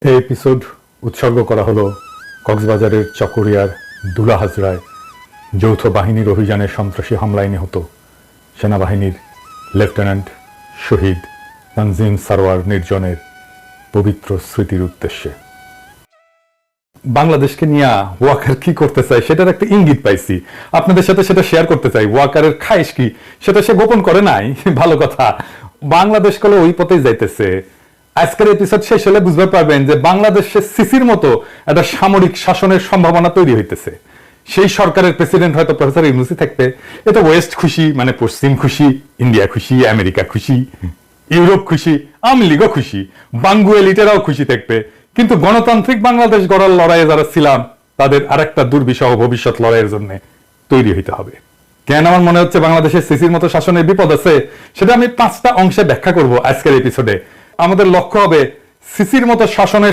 এই এপিসোড উৎসর্গ করা হলো কক্সবাজারের চকরিয়ার দুলা হাজরায় যৌথ বাহিনীর অভিযানে সন্ত্রাসী হামলায় নিহত সেনাবাহিনীর লেফটেন্যান্ট শহীদ তানজিম সারওয়ার নির্জনের পবিত্র স্মৃতির উদ্দেশ্যে। বাংলাদেশকে নিয়ে ওয়াকার কি করতে চাই সেটার একটা ইঙ্গিত পাইছি, আপনাদের সাথে সেটা শেয়ার করতে চাই। ওয়াকারের খায়েশ কি সেটা সে গোপন করে নাই, ভালো কথা। বাংলাদেশ কলে ওই পথেই যাইতেছে। আজকের এপিসোড শেষ হলে বুঝতে পারবেন যে বাংলাদেশে সিসির মতো একটা সামরিক শাসনের সম্ভাবনা তৈরি হইতেছে। সেই সরকারের প্রেসিডেন্ট হয়তো প্রফেসর ইউনূসী থাকবে। এটা ওয়েস্ট খুশি, মানে পশ্চিম খুশি, ইন্ডিয়া খুশি, আমেরিকা খুশি, ইউরোপ খুশি, আওয়ামী লীগও খুশি, বাঙ্গু এলিটেরাও খুশি থাকবে। কিন্তু গণতান্ত্রিক বাংলাদেশ গড়ার লড়াইয়ে যারা ছিলাম তাদের আরেকটা দুর্বিষহ ভবিষ্যৎ লড়াইয়ের জন্য তৈরি হইতে হবে। কেন আমার মনে হচ্ছে বাংলাদেশের সিসির মতো শাসনের বিপদ আছে, সেটা আমি 5টা অংশে ব্যাখ্যা করব আজকের এপিসোডে। আমাদের লক্ষ্য হবে সিসির মতো শাসনের